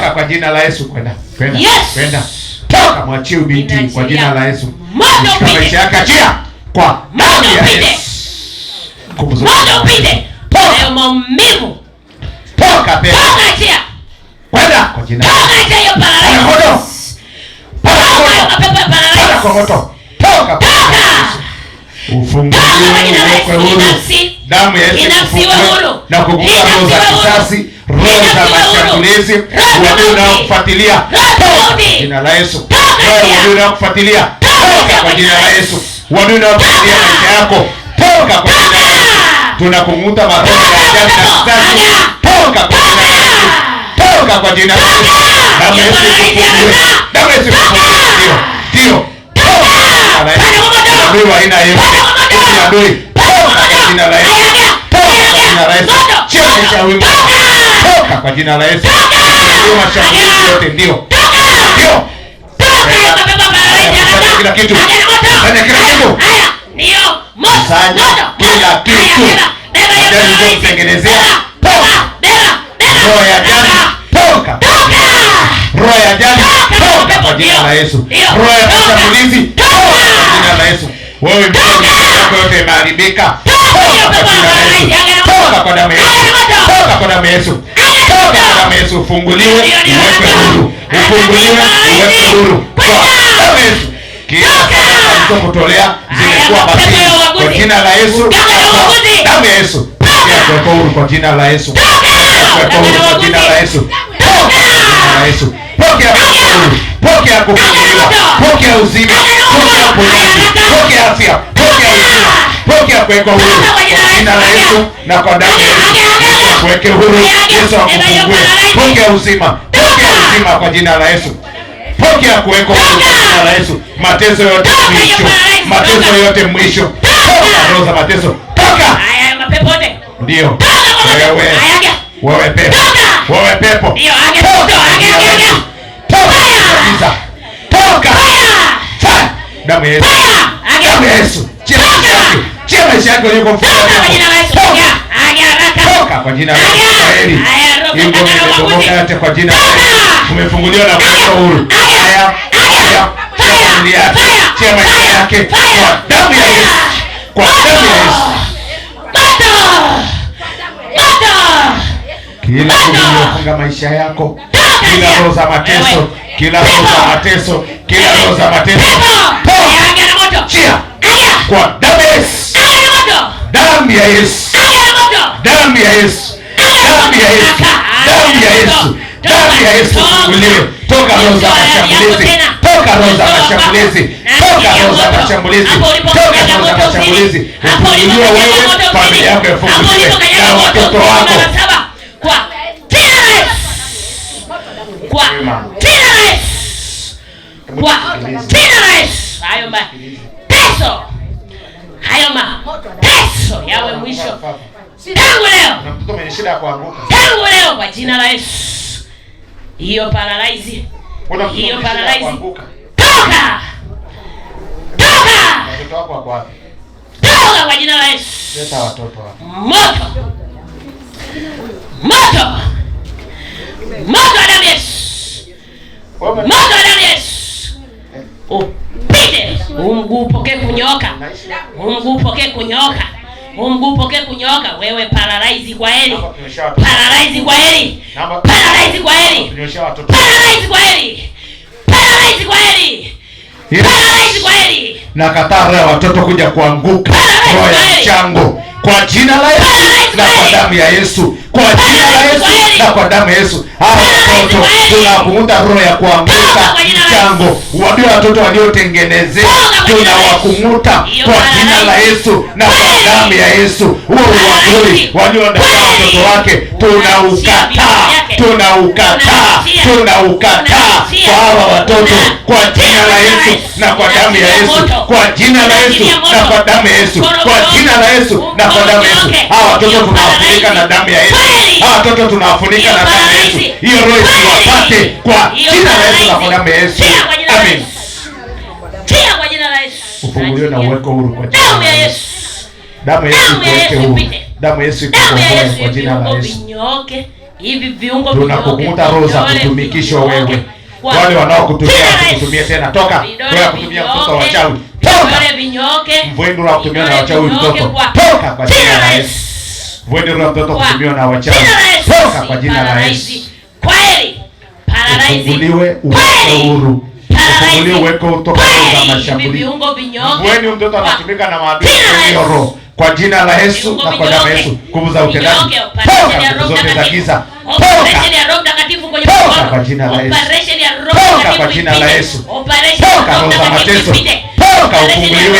Toka kwa jina la Yesu. Kwenda. Toka, mwachie binti kwa jina la Yesu. Shika maisha yake, achia kwa damu ya Yesu. Moto upite. Toka maumivu. Toka pepo. Toka, achia. Kwenda kwa jina la Yesu. Toka, achia hiyo paralysis. Toka kwa moto. Toka kwa Yesu. Ufunguliwe, uwekwe huru. Damu ya Yesu ifungue na kugusa roho za kisasi, roho za mashambulizi, wadui na kufuatilia. Toka jina la Yesu. Wadui na kufuatilia. Toka kwa jina la Yesu. Wadui na kufuatilia maisha yako. Toka kwa jina la Yesu. Tunakunguta maroho ya ajali na kisasi. Toka kwa jina la Yesu. Toka kwa jina la Yesu. Damu ya Yesu ifungue. Damu ya Yesu ifungue. Ndio. Adui wa aina yoyote, adui, toka kwa jina la Yesu. Toka kwa jina la Yesu. Chemsha wimbo. Toka kwa jina la Yesu. Ndio mashambulizi yote, ndio. Kila kitu. Fanya kila kitu. Ndio. Sanya kila kitu. Ndio kutengenezea. Toka. Roho ya jani. Toka. Roho ya jani. Toka kwa jina la Yesu. Roho ya mashambulizi. Toka kwa jina la Yesu. Wewe mikono yote imeharibika. Toka kwa jina la Yesu. Toka kwa damu ya Yesu. Toka kwa damu ya Yesu. Toka kwa damu ya Yesu. Ufunguliwe, uwekwe huru. Ufunguliwe, uwekwe huru. Kwa damu ya Yesu. Kila sadaka mtokotolea zimekuwa batili. Kwa jina la Yesu. Damu ya Yesu. Kuwekwa huru kwa jina la Yesu. Kuwekwa huru kwa jina la Yesu. Toka kwa jina la Yesu. Pokea huru. Pokea kufunguliwa. Pokea uzima. Pokea uponyaji. Pokea afya. Pokea uzima. Pokea kuwekwa huru kwa jina la Yesu na kwa damu ya Yesu. Kuweke huru. Yesu akufungue. Pokea uzima. Pokea uzima kwa jina la Yesu. Pokea kuwekwa huru kwa jina la Yesu. Mateso yote mwisho. Mateso yote mwisho. Toka roho za mateso. Toka. Haya mapepo yote. Ndio. Wewe pepo. Wewe pepo. Ndio. Toka. Toka. Damu ya Yesu. Damu ya Yesu. Chia maisha yako yuko mfumo. Toka kwa jina la Yesu. Kwaheri. Ingo imebomoka yote kwa jina la Yesu. Umefunguliwa na kuwekwa huru. Haya. Familia yake. Chia maisha yake kwa damu ya Yesu. Kwa damu ya Yesu. Kila kufunga maisha yako. Kila roho za mateso. Kila roho za mateso. Kila roho za mateso. Chia. Kwa damu ya Yesu. Damu ya Yesu. Damu ya Yesu. Damu ya Yesu. Damu ya Yesu. Damu ya Yesu. Ufunguliwe. Toka roho za mashambulizi. Toka roho za mashambulizi. Toka roho za mashambulizi. Toka roho za mashambulizi. Ufunguliwe wewe, familia yako ifunguliwe na watoto wako. Kwa jina la Yesu. Kwa jina la Yesu. Kwa jina la Yesu. Hayo mateso. Hayo mateso yawe mwisho. Tangu leo. Mtoto mwenye shida ya kuanguka. Tangu leo kwa jina la Yesu. Hiyo paralyze. Hiyo paralyze. Toka. Toka. Watoto wako wako wapi? Toka kwa jina la Yesu. Leta watoto wako. Moto. Moto. Moto wa damu ya Yesu. Moto wa damu ya Yesu. Upite. Mguu upokee kunyoka. Mguu upokee kunyoka. Mguu upokee kunyoka. Wewe paralyze kwa heri. Paralyze kwa heri. Paralyze kwa heri. Paralyze kwa heri. Paralyze kwa heri. Paralyze kwa heri. Nakataa roho ya watoto kuja kuanguka. Roho ya mchango. Kwa jina la Yesu na kwa damu ya Yesu. Kwa jina la Yesu na kwa damu ya Yesu. Hawa watoto tunakumuta roho ya kuanguka mchango. Wale watoto waliotengenezewa tunawakumuta kwa jina la Yesu na kwa damu ya Yesu. Huo uadui walioandaa watoto wake tunaukataa. Tunaukataa. Tunaukataa kwa hawa watoto kwa jina la Yesu na kwa damu ya Yesu. Kwa jina la Yesu na kwa damu ya Yesu. Kwa jina la Yesu na kwa damu ya Yesu. Hawa watoto tunawafunika na damu ya Yesu. Hawa watoto tunawafunika na damu ya Yesu. Hiyo roho isiwapate kwa jina la Yesu na kwa damu ya Yesu. Amen. Tia kwa jina la Yesu. Ufunguliwe na uweko huru kwa jina la Yesu. Damu ya Yesu ikuweke huru. Damu ya Yesu ikukomboe kwa jina la Yesu. Vinyoke hivi viungo tunakukuta roho za kutumikishwa wewe. Wale wanaokutumia kutumia tena, toka. Wewe kutumia mtoto wa wachawi, toka. Mvendo la kutumia na wachawi mtoto, toka kwa jina la Yesu. Mvendo la mtoto kutumia na wachawi, toka kwa jina la Yesu. Kweli ufunguliwe, uweke huru. Ufunguliwe, uweke kutoka kwa mashambulio. Mvendo mtoto anatumika na maadui ya roho. Kwa jina la Yesu na kwa damu ya Yesu, nguvu za utendaji toka, zote za giza operation ya Roho Mtakatifu kwenye toka kwa jina la Yesu, operation ya Roho Mtakatifu kwa jina la Yesu, toka roho za mateso, toka ufunguliwe,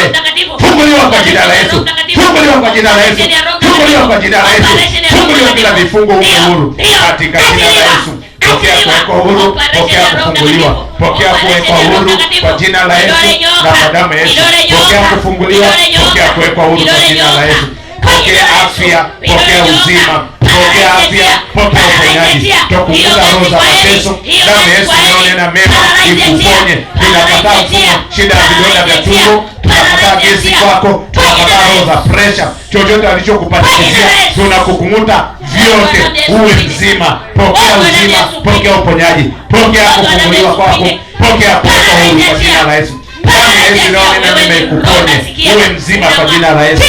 funguliwa kwa jina la Yesu, funguliwa kwa jina la Yesu, funguliwa kwa jina la Yesu, funguliwa kila vifungo huru katika jina la Yesu. Pokea kuwekwa huru, pokea kufunguliwa, pokea kuwekwa huru kwa jina la Yesu na kwa damu ya Yesu. Pokea kufunguliwa, pokea kuwekwa huru kwa jina la Yesu. Pokea afya, pokea uzima, pokea afya, pokea uponyaji. Tukufunga roho za mateso, damu ya Yesu inaonena mema ikuponye. Tunakataa mfumo, shida ya vidonda vya tumbo, tunakataa gesi kwako, tunakataa roho za pressure, chochote alichokupatizia tunakukumuta vyote, uwe mzima. Pokea uzima, pokea uponyaji, pokea kufunguliwa kwako, pokea kuwekwa huru kwa jina la Yesu. Damu ya Yesu inaonena mema ikuponye, uwe mzima kwa jina la Yesu.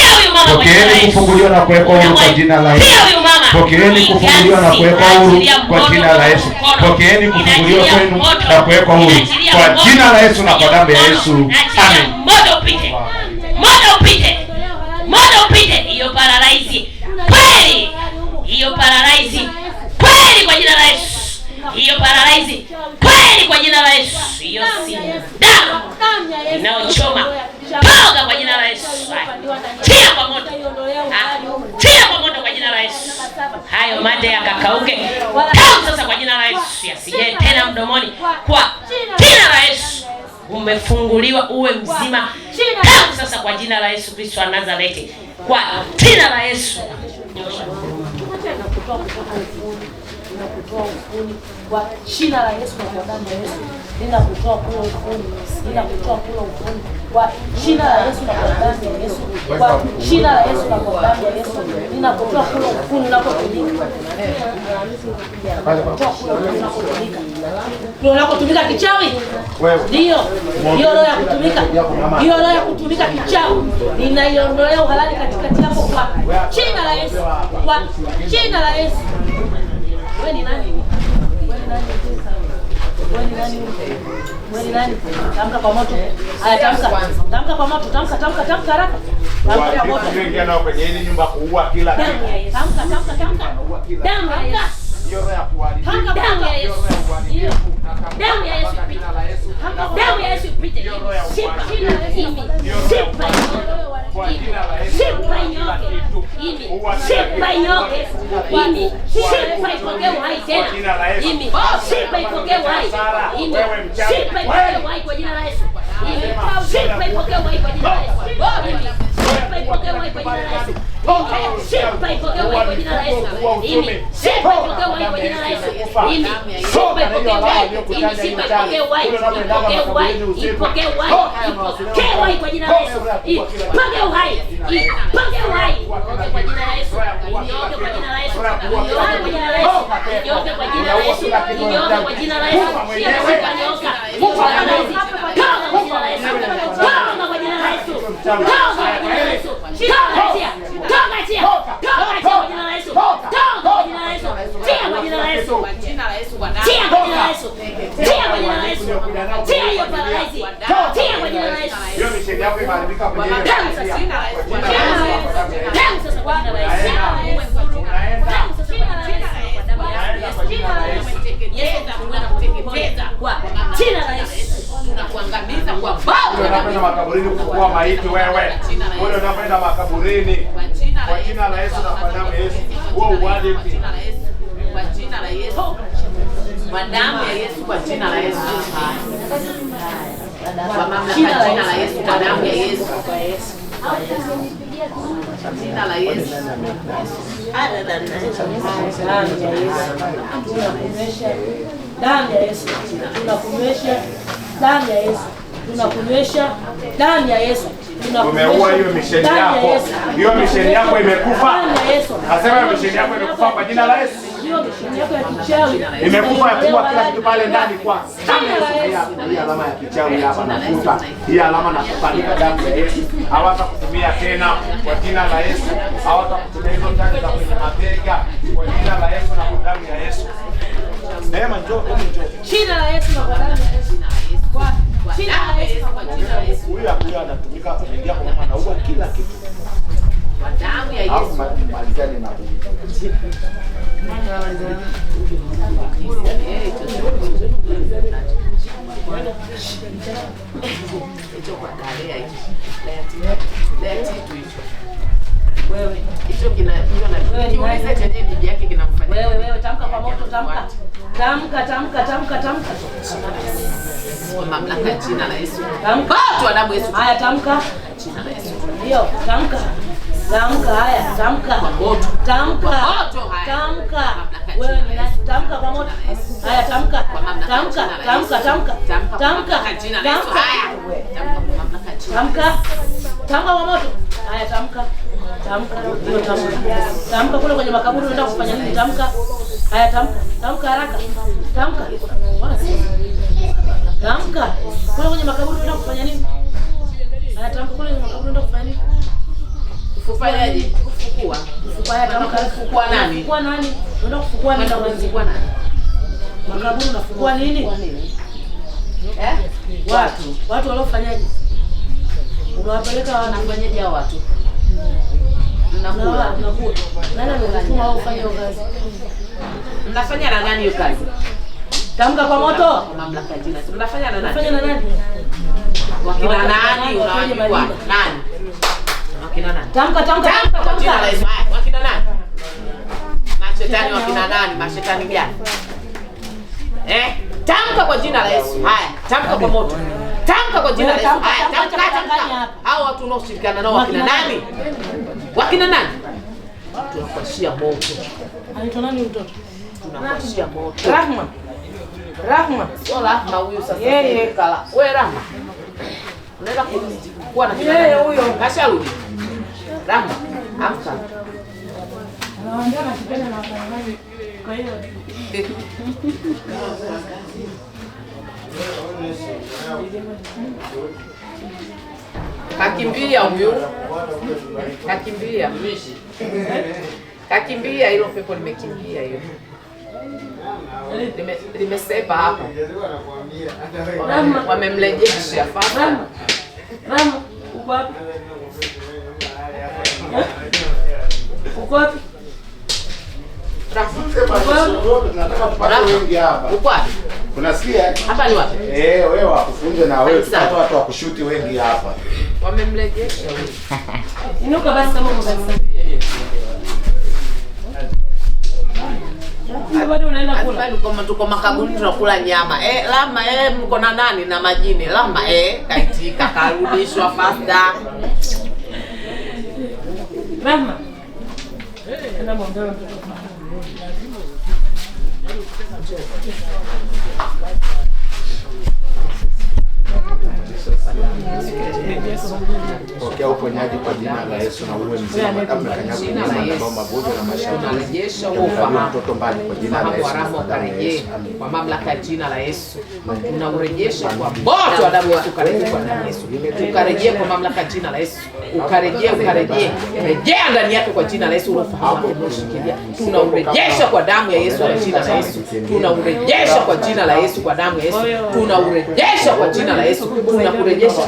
Pokeeni kufunguliwa na kuwekwa huru kwa jina la Yesu. Pokeeni kufunguliwa na kuwekwa huru kwa jina la Yesu. Pokeeni kufunguliwa kwenu na kuwekwa huru kwa jina la Yesu na kwa damu ya Yesu. Amen. Moto upite. Moto upite. Moto upite. Hiyo paralyze. Kweli. Hiyo paralyze. Kweli kwa jina la Yesu. Hiyo paralyze. Kweli kwa jina la Yesu. Hiyo si damu inayochoma. Toka kwa jina la Yesu. Tia kwa moto. Tia kwa moto kwa jina la Yesu. Hayo mate yakakauke. Toka sasa kwa jina la Yesu. Yasije tena mdomoni. Kwa jina la Yesu. Umefunguliwa, uwe mzima. Toka sasa kwa jina la Yesu Kristo wa Nazareti. Kwa jina la Yesu. Ninakutoa ufuni kwa jina la Yesu na kwa damu ya Yesu. Ninakutoa kula ufuni. Ninakutoa kula ufuni kwa jina la Yesu na kwa damu ya Yesu. Kwa jina la Yesu na kwa damu ya Yesu. Ninakutoa kula ufuni unapotumika. Ninakutoa kula ufuni unapotumika. Ndio unapotumika kichawi. Ndio. Hiyo roho ya kutumika. Hiyo roho ya kutumika kichawi. Ninaiondoa uhalali katikati yako kwa jina la Yesu. Kwa jina la Yesu. Wewe ni nani? Wewe ni nani? Wewe ni nani? Wewe ni nani? Tamka kwa moto. Haya, tamka. Tamka kwa moto. Tamka haraka. Tamka kwa moto. Ingia nao kwenye hili nyumba kuua kila kitu. Tamka. Damu ya Yesu. Hiyo roho ya kuharibu. Damu ya Yesu. Damu ya Yesu pite. Damu ya Yesu pite. Sipa kimi. Sipa nyoke. Imi. Sipa nyoke. Imi. Sipa ipokee uhai tena. Imi. Sipa ipokee uhai. Imi. Sipa ipokee uhai kwa jina la Yesu. Imi. Sipa ipokee uhai kwa jina la Yesu. Imi. Sipa ipokee uhai kwa jina la Yesu. Sipa ipokee uhai kwa jina la Yesu. Imi. Sipa ipokee uhai kwa jina la Yesu. Imi. Sipa ipokee uhai. Imi. Sipa ipokee uhai. Ipokee uhai. Ipokee uhai. Ipokee uhai kwa jina la Yesu. Ipokee uhai. Ipokee uhai. Kwa jina la Yesu. Inyoke kwa jina la Yesu. Inyoke kwa jina la Yesu. Inyoke kwa jina la Yesu. Inyoke kwa jina la Yesu. Sipa nyoka. Toka kwa jina la Yesu. Toka kwa jina la Yesu. Toka kwa jina la Yesu. Toka tia. Toka tia. Toka tia kwa jina la Yesu. Toka kwa jina la Yesu. Tia kwa jina la Yesu. Kwa jina la Yesu. Tia kwa jina la Yesu. Tia kwa jina la Yesu. Tia hiyo paralyze. Tia kwa jina la Yesu. Hiyo misheni yako imeharibika kwa jina la Yesu. Damu sasa kwa jina la Yesu. Damu sasa kwa jina la Yesu. Kwa jina la Yesu. Tunakuangamiza kwa bao. Unakwenda makaburini kufukua maiti wewe. Wewe unakwenda makaburini kwa jina la Yesu na kwa damu ya Yesu. Wewe uwaje kwa jina la Yesu. Kwa jina la Yesu. Kwa damu ya Yesu, kwa jina la Yesu. Kwa mamlaka jina la Yesu, kwa damu ya Yesu. Jina la Yesu. Damu ya Yesu. Tunakunywesha damu ya Yesu. Tunakunywesha damu ya Yesu. Umeua hiyo misheni yako. Hiyo misheni yako imekufa. Damu ya Yesu. Nasema hiyo misheni yako imekufa kwa jina la Yesu. Imekufa ya kuwa kila kitu pale ndani kwa hii alama ya kichawi hapa nafuta. Hii alama nakupandika damu ya Yesu. Hawatakutumia tena kwa jina la Yesu. Hawatakutumia hizo tani za kwenye mabega kwa jina la Yesu na kwa damu ya Yesu. Neema njoo. Jina la Yesu na kwa damu ya Yesu. Kwa jina la Yesu na kwa jina la Yesu. Huyu anatumika kuingia kwa mama na huwa kila kitu. Kwa damu ya Yesu. Malizane na huyu. Wewe hicho kiulize chenye bibi yake kinamfanyia. Wewe tamka kwa moto, tamka. Kwa mamlaka ya jina la Yesu. Tamka tu adabu Yesu. Haya tamka. Jina la Yesu. Ndio, tamka. Haya, tamka. Kwa moto. Tamka. Kwa moto haya. Tamka. Wewe ni nani? Tamka kwa moto. Haya tamka. Tamka. Tamka jina la Yesu. Haya. Tamka kwa mamlaka ya jina. Tamka kwa moto. Haya tamka. Ndio tamka. Tamka kule kwenye makaburi unaenda kufanya nini? Tamka. Haya tamka haraka. Tamka. Kule kwenye makaburi unaenda kufanya nini? Haya tamka kule kwenye makaburi unaenda kufanya nini? Kufanyaje? Kufukua. Haya tamka. Kufukua nani? Kufukua nani? Unaenda kufukua nini? Kufukua nani? Makaburi unafukua nini? Watu waliofanyaje? Unawapeleka wanafanyaje hao watu? Mnakula. Nani anakutuma au ufanye hiyo kazi? Mnafanya na nani hiyo kazi? Tamka kwa moto. Kwa mamlaka ya jina. Mnafanya na nani? Unafanya na nani? Wakina nani unawajua? Nani? Wakina nani? Tamka kwa jina la Yesu. Wakina nani? Mashetani wakina nani? Mashetani gani? Tamka kwa jina la Yesu. Haya, tamka kwa moto. Tamka kwa jina la Yesu. Haya, tamka. Hao watu unaoshirikiana nao wakina nani? Wakina nani? Tunakuashia moto. Anaitwa nani mtoto? Tunakuashia moto. Rahma. Sio Rahma huyu sasa. Yeye kala. Wewe Rahma. Unaenda kuwa na kina yeye huyo. Kasharudi. Rahma, amka. Anawaambia nakipenda na wafanyakazi. Kwa hiyo kakimbia huyu. Kakimbia hilo pepo limekimbia hiyo. Limesepa hapo. Wamemrejesha fasa. Mama, uko wapi? Uko wapi? Uko wapi? Unasikia? Hapa ni wapi? Wewe wakufunze na wewe tupate watu wa kushuti wengi hapa. Wamemrejesha huyu. Inuka basi kama uko kabisa. Bado unaenda kula. Kama tuko makaburi tunakula nyama. Lama mko na nani na majini? Lama kaitika karudishwa fasta. Mama. Enda muombe mtoto. Pokea uponyaji kwa jina la Yesu na uwe mzima kama kanyaga na magonjwa na mashaka. Tunarejesha ufahamu mtoto mbali kwa jina la Yesu. Kwa mamlaka ya jina la Yesu. Tunaurejesha kwa moto wa damu ya Yesu, karejea kwa damu ya Yesu. Tukarejea kwa mamlaka ya jina la Yesu. Ukarejea. Rejea ndani yake kwa jina la Yesu ufahamu unaoshikilia. Tunaurejesha kwa damu ya Yesu kwa jina la Yesu. Tunaurejesha kwa jina la Yesu kwa damu ya Yesu. Tunaurejesha kwa jina la Yesu. Tunakurejesha.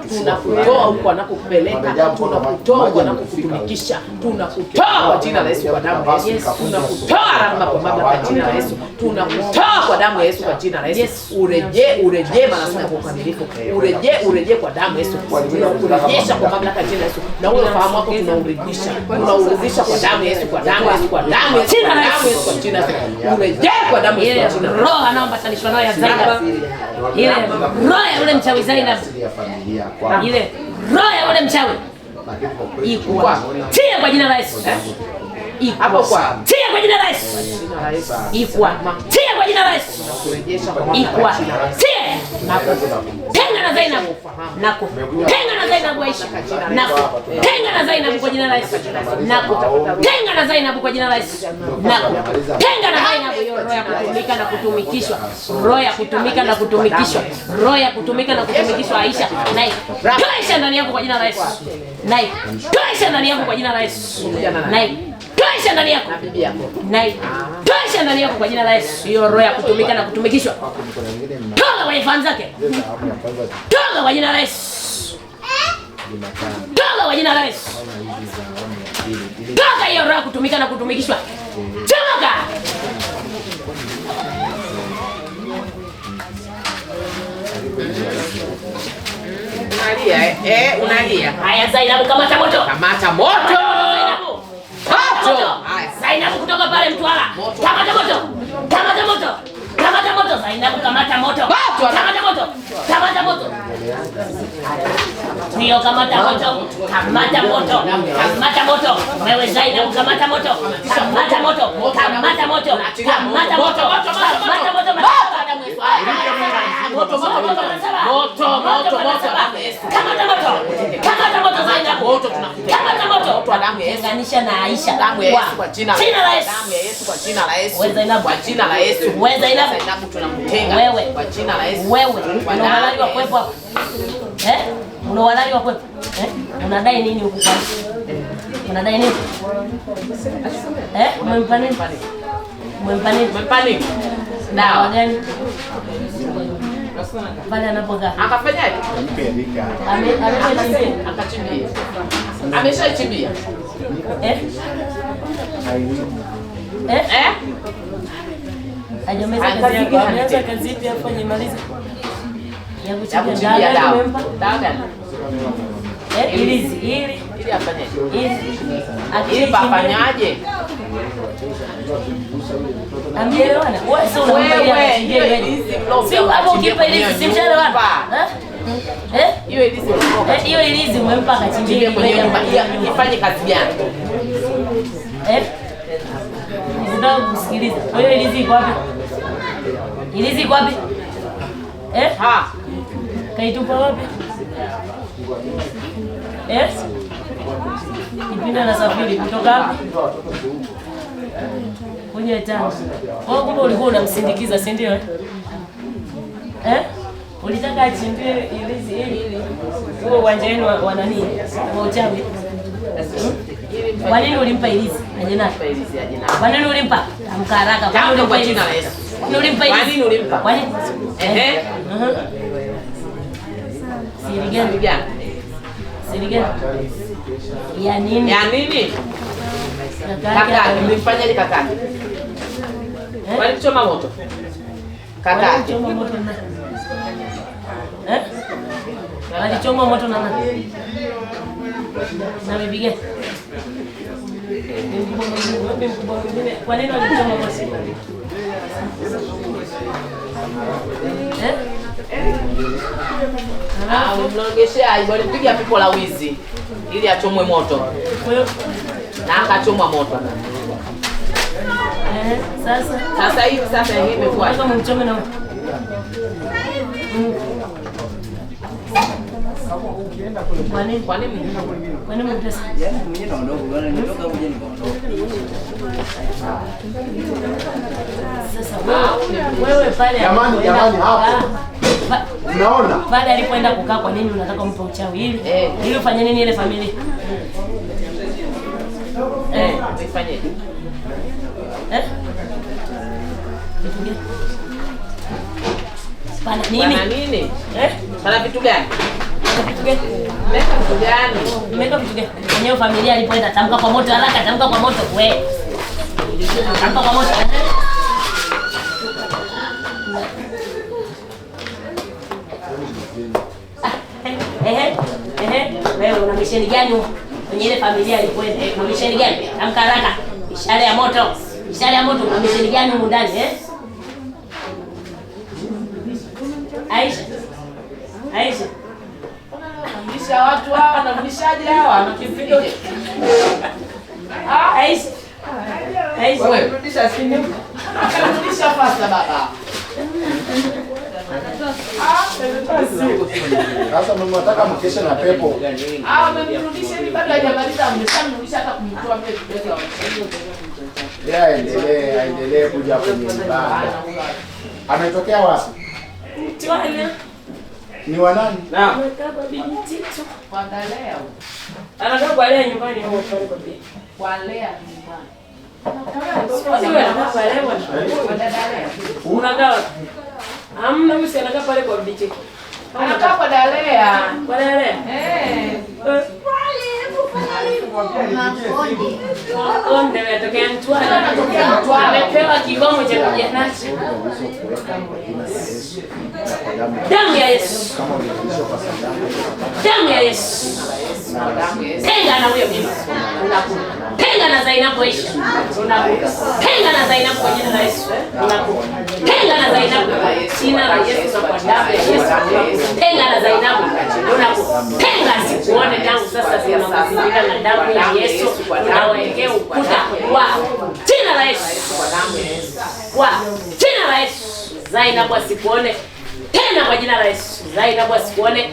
Tunakutoa huko anakupeleka. Tunakutoa huko anakukutumikisha. Tunakutoa kwa jina la Yesu kwa damu ya Yesu. Tunakutoa rahma kwa mamlaka ya jina la Yesu. Tunakutoa kwa damu ya Yesu kwa jina la Yesu. Urejee manasema kwa ukamilifu. Urejee kwa damu ya Yesu. Tunakurejesha kwa mamlaka ya jina la Yesu. Na ule fahamu wako tunaurejesha. Tunaurejesha kwa damu ya Yesu, kwa damu ya Yesu, kwa damu ya Yesu, kwa damu ya Yesu, kwa jina la Yesu. Urejee kwa damu ya Yesu. Roho anaombatanishwa nayo ya Zainab. Ile roho ya ule mchawi Zainab. Ile roho ya ule mchawi. Iko. Tia kwa jina la Yesu. Hapo kwa. Tia kwa jina la Yesu. Iko. Tia kwa jina la Yesu. Iko. Tia. Tenga na Zainabu. Nakutenga na Zainabu Aisha. Nakutenga na Zainabu kwa jina la Yesu. Nakutenga na Zainabu kwa jina la Yesu. Nakutenga na Zainabu, hiyo roho ya kutumika na kutumikishwa. Roho ya kutumika na kutumikishwa. Roho ya kutumika na kutumikishwa Aisha. Naye toa ndani yako kwa jina la Yesu. Naye toa ndani yako kwa jina la Yesu. Naye toa ndani yako na bibi yako. Naye toa ndani yako kwa jina la Yesu. Hiyo roho ya kutumika na kutumikishwa. Toka kwenye fahamu zake. Toka kwa jina la Yesu. Toka kwa jina la Yesu. Toka hiyo roho ya kutumika na kutumikishwa. Toka. Unalia unalia. Haya Zainabu, kamata moto. Kamata moto. Zainabu. Moto. Zainabu kutoka pale Mtwara. Kamata moto. Kamata moto. Kamata moto Zainabu, kamata moto. Kamata moto. Kamata moto. Ndio, kamata moto. Kamata moto. Kamata moto. Wewe Zainabu, kamata moto. Kamata moto. Kamata moto. Kamata moto. Kamata moto. Moto kamata moto. Kamata moto Zainabu. Moto tunakutenga. Kamata moto. Moto damu ya Yesu. Tenganisha na Aisha. Damu ya Yesu kwa jina la Yesu. Damu ya Yesu kwa jina la Yesu. Wewe Zainabu, kwa jina la Yesu. Wewe Zainabu tunamtenga. Wewe kwa jina la Yesu. Wewe una halali wa kuwepo hapo. Una halali wa kuwepo. Unadai nini huko kwa? Unadai nini? Umempa nini? Umempa nini? Umempa nini? Dawa gani? Pale anapokaa. Akafanyaje? Akachimbia. Ameshachimbia. Hajamaliza kazi yake. Ameanza kazi ipi afanye maliza? Ya kuchimbia dawa. Dawa gani? Ili afanyaje? Ili afanyaje? Amelewana. Sio hapo ukipa ilizi simshalewana. Hiyo ilizi umempa. Hiyo ilizi umempa akachimbia kwenye nyumba. Ifanye kazi gani? Ndio kusikiliza. Hiyo ilizi iko wapi? Ilizi iko wapi? Kaitupa wapi? Kipindi anasafiri kutoka wapi? Kwenye Tanga. Kwa kumbe ulikuwa unamsindikiza, si ndio? Ulitaka achimbie ilizi ili huo uwanja wenu wa nani? Wa uchawi. Kwa nini ulimpa ilizi? Aje nayo ilizi aje nayo. Kwa nini ulimpa? Amka haraka. Kwa nini ulimpa jina la Yesu? Kwa nini ulimpa ilizi? Kwa nini ulimpa? Kwa nini? Siri gani? Siri gani? Ya nini? Ya nini? Kaka, nimemfanyaje kaka? Walichoma moto. Kaka. Walichoma moto na. Walichoma moto na nani? Na bibi gani? Kwa nini walichoma moto? Mnaongeshea walipiga pipo la wizi ili achomwe moto. Na akachomwa moto. Sasa hivi hii imekuwa kama mchome na Kwa nini mtesa? Sasa wewe pale jamani hapo. Unaona? Pale alipoenda kukaa, kwa nini unataka umpe uchawi ili ufanye nini ile familia? Ufanyeje? Pana nini? Pana nini? Pana vitu gani? Vitu gani? Meka vitu gani? Meka vitu gani? Kwenye familia alipoenda, tamka kwa moto haraka, tamka kwa moto wewe. Tamka kwa moto. Wewe una misheni gani kwenye ile familia alipoenda? Una misheni gani? Tamka haraka. Ishara ya moto. Ishara ya moto, una misheni gani huko ndani Aisha. Aisha. Anamlisha watu hawa, anamlishaje hawa? Anakipiga. Aisha. Aisha. Wewe rudisha simu. Rudisha pasta baba. Sasa mnataka mkeshe na pepo. Amemrudisha ni bado hajamaliza, ameshamrudisha hata kumtoa mbele kidogo. Aendelee kuja kwenye ibada. Ametokea wapi? Mtwala. Ni wa nani? Naam. Kama bibi Tito. Kwa Dalea. Anakaa kwa Lea nyumbani au pale kwa bibi? Kwa Lea nyumbani. Wewe unakaa pale bwana. Kwa Dalea. Unakaa wapi? Hamna, mimi si anakaa pale kwa bibi Tito. Anakaa kwa Dalea. Kwa Lea. Konde anatokea Mtwara. Amepewa kigomo cha kuja nacho. Damu ya Yesu. Damu ya Yesu. Tenga na huyo bibi. Tenga na Zainabu Aisha. Tenga na Zainabu kwa jina la Yesu. Tenga na Zainabu kwa jina la Yesu na kwa damu ya Yesu. Tenga na Zainabu. Tenga sikuone tangu sasa zinazozindika na damu ya Yesu. Unawekea ukuta wa jina la Yesu. Wa jina la Yesu. Zainabu asikuone tena kwa jina la Yesu. Zainabu asikuone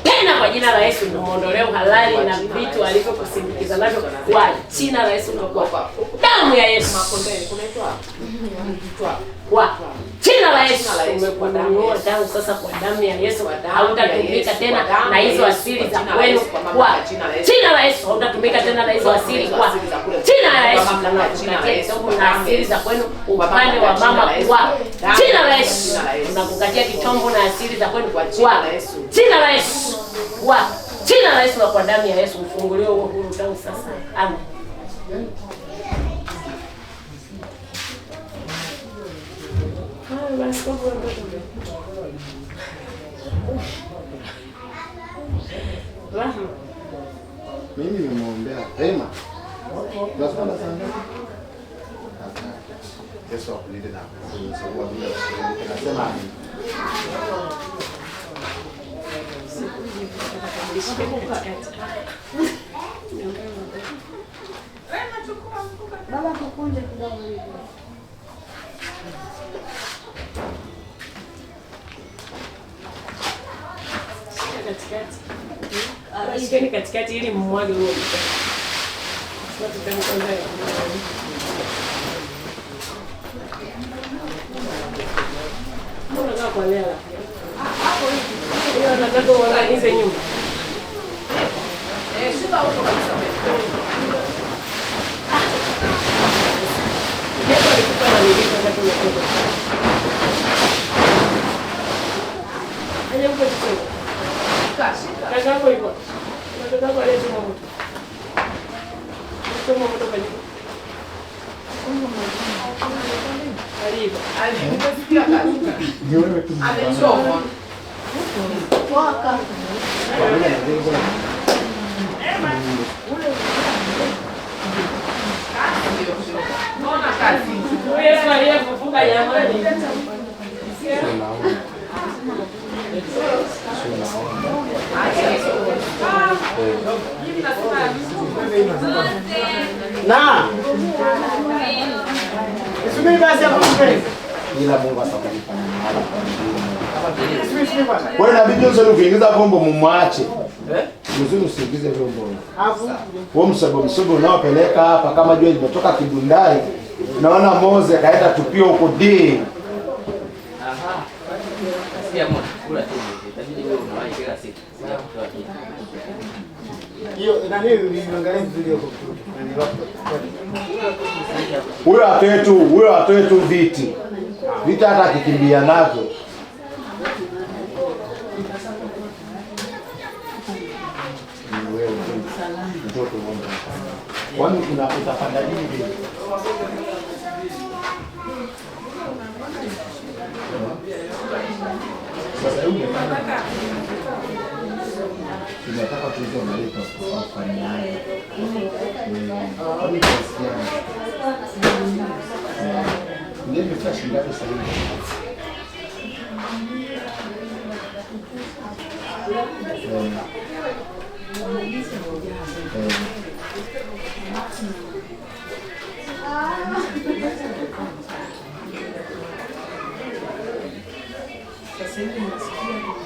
tena kwa jina la Yesu. Muondolee uhalali na vitu alivyokusindikiza navyo kwa jina la Yesu na kwa damu ya Yesu. Kwa jina la Yesu umekuondoa tangu sasa kwa damu ya Yesu. Hautatumika tena na hizo asili za kwenu kwa jina la Yesu. Hautatumika tena na hizo asili kwa jina la Yesu. Na asili za kwenu upande wa mama kwa jina la Yesu. Unakukatia kitombo na asili za kwenu kwa jina la Yesu. Kwa jina la Yesu na kwa damu ya Yesu ufunguliwe uhuru tangu sasa. Amen. Mimi nimeombea Rema. Unasema sana. Yesu akulinde na kusawa bila kushiriki. Nasema amen. Baba kukunje kidogo hivi. Shikeni katikati ili mmwage huo. Sasa tutamkonda. Mbona kwa Lea? Hapo hivi. Hiyo nataka uangalie nyumba. Shuka huko kabisa. Yesu alikuwa na nilika wakati umetoka. Aje uko chini. Kaka hapo hivyo. Nataka kwa leo chuma moto. Chuma moto kwa juu. Karibu. Nimesikia kazi. Ni wewe tu. Amechomwa. Waka. Mbona kazi? Yesu aliyefufuka jamani. Na. Subiri basi hapo mbele. Ila Mungu atakulipa mahali pa. Wewe na bibi zote ukiingiza bombo mumwache. Mzuri usiingize bombo. Wewe msobo unaopeleka hapa kama jua limetoka Kibundai. Naona Moze kaenda tupio huko D. Aha. Sikia mwana, kula tu. Itabidi wewe unawahi kila siku. Hiyo nani niangalie vizuri huko. Huyo atoe tu viti. Viti hata akikimbia navyo. Ni wewe mtoto wangu. Kwani utapanda nini vile? Sasa hiyo tunataka tuzo na ile kwa kufanyana. Ndio flash ngapi sasa hivi? Sasa hivi nasikia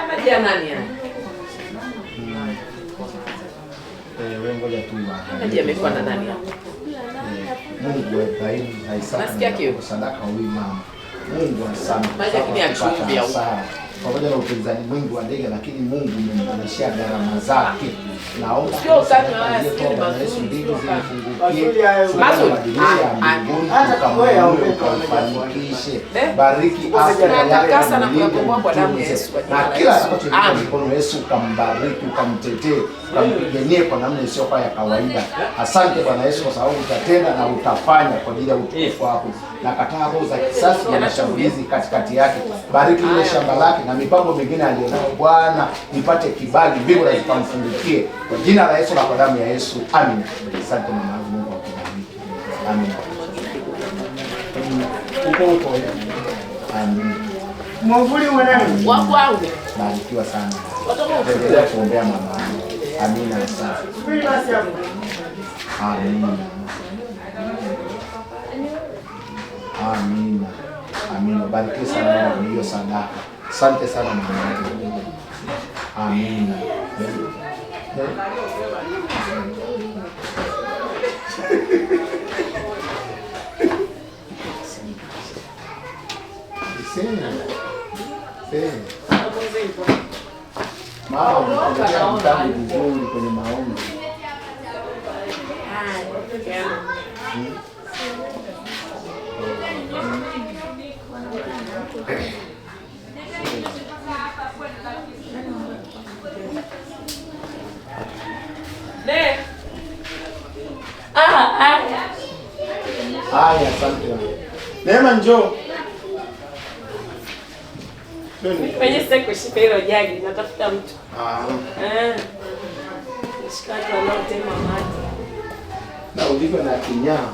maji ya nani ya? Wewe ngoja tu Maji yamekuwa na nani ya? Mungu wa Ibrahim na Isaka. Nasikia kio. Sadaka huyu mama. Mungu asante. Maji yakini ya chumvi ya pamoja na upinzani mwingi wa ndege, lakini Mungu amemrudishia gharama zake. Naomba sio ukati haya sio mazuri mbingu zifungukie. Ukafanikishe. Bariki afya yake na kuyakomboa kwa damu ya Yesu. Na kila anapochukua mikono Yesu ukambariki, ukamtetee, ukampiganie kwa namna isiyo ya kawaida. Asante Bwana Yesu kwa sababu utatenda na utafanya kwa ajili ya utukufu wako. Na kataa roho za kisasi na mashambulizi katikati yake. Bariki ile shamba lake na mipango mingine aliyonayo Bwana, nipate kibali, mbingu na zikamfungukie kwa jina la Yesu na kwa damu ya Yesu. Amen. Asante mama yangu, Mungu akubariki. Amen. Uko. Amen. Mwavuli mwanangu. Wako wangu. Barikiwa sana. Endelea kuombea mama yangu. Amina sana. Subiri basi hapo. Amen. Amina. Amina. Barikiwa sana kwa hiyo sadaka. Asante sana mama yangu. Amina. Mama, mtaji vizuri kwenye maombi. Haya, asante. Neema njoo. Kwenye seko shipe hilo jagi natafuta mtu. Shikaji wanaotema maji. Na ulivyo na kinyaa.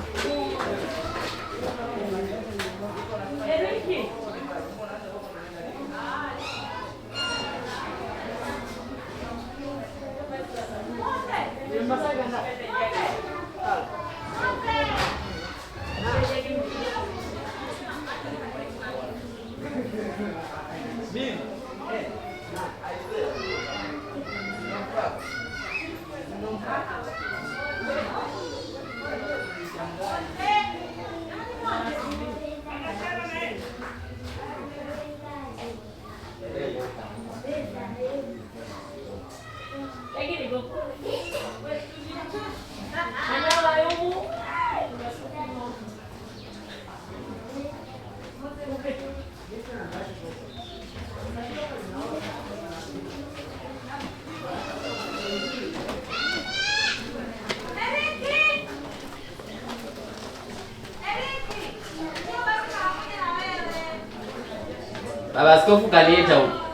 Baba Askofu kaniita huko.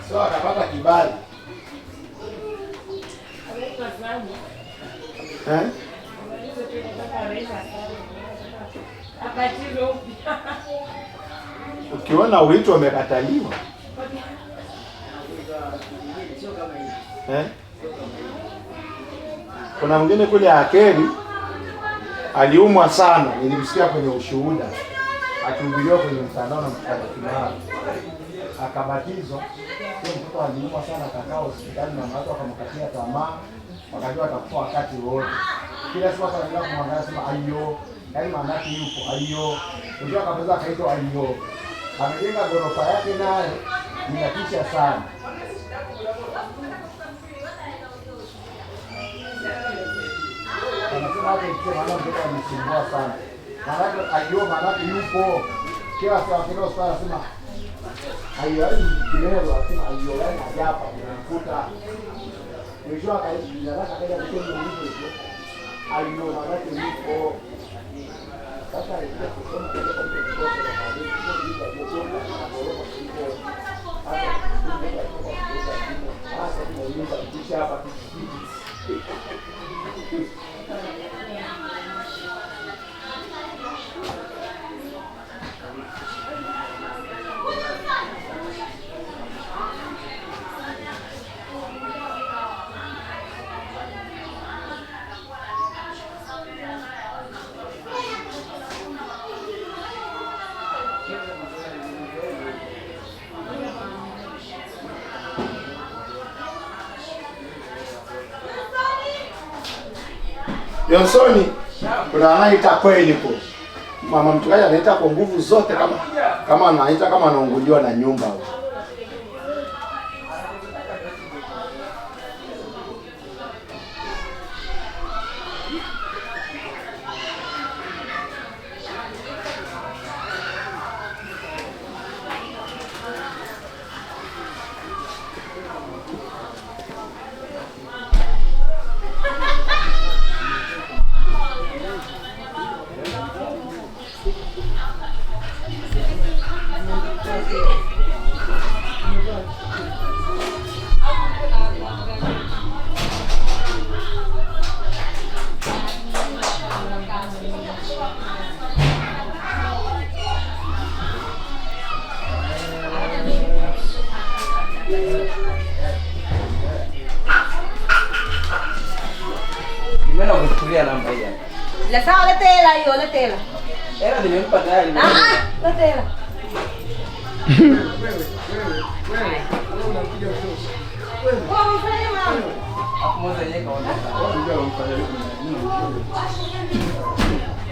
So atapata kibali. Ukiona wito umekataliwa. Kuna mwingine kule Akeri aliumwa sana, nilimsikia kwenye ushuhuda akihubiriwa kwenye mtandao na mtakatifu, akabatizwa. Huyo mtoto aliumwa sana, akakaa hospitali na watu wakamkatia tamaa, wakajua atakufa wakati wote. Kila siku akaendelea kumwangalia, sema aiyo, yaani maana yake yupo aiyo. Ndio akapeza akaitwa aiyo. Amejenga ghorofa yake naye inatisha sana. yake ikisema ndio mtoto anisumbua sana. Maana ajio maana yupo. Kila saa kila saa anasema aiyo kileo anasema aiyo yana hapa kunakuta. Mwisho akaisi nataka kaja kutenga mtu hiyo. Aiyo maana yupo. Sasa ile kusoma kwa mtoto wa hadithi ndio ndio hapa Yonsoni, kuna anaita kweli po. Mama mchungaji anaita kwa nguvu zote kama anaita kama anaunguliwa na nyumba. Nimeenda kuchukulia namba hii hapa. La sawa, lete hela hiyo, lete hela. Hela nimempa tayari. Lete hela. Kwa mfanye mama. Mmoja yeye kaondoka.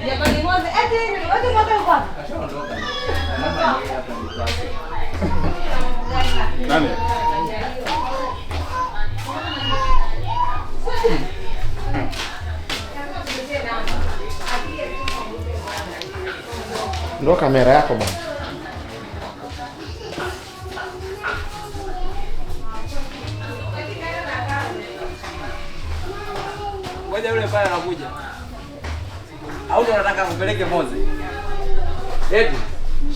Jamani mmoja, eti mmoja kwa. Kashaondoka. Namba hii hapa ni kwa. Nani? Ndo kamera yako bwana. Ngoja yule pale anakuja. Au ndo unataka kupeleke Moze? Eti,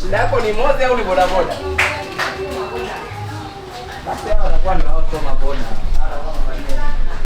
shida yako ni Moze au ni bodaboda? Basi hao wanakuwa ni wao soma boda.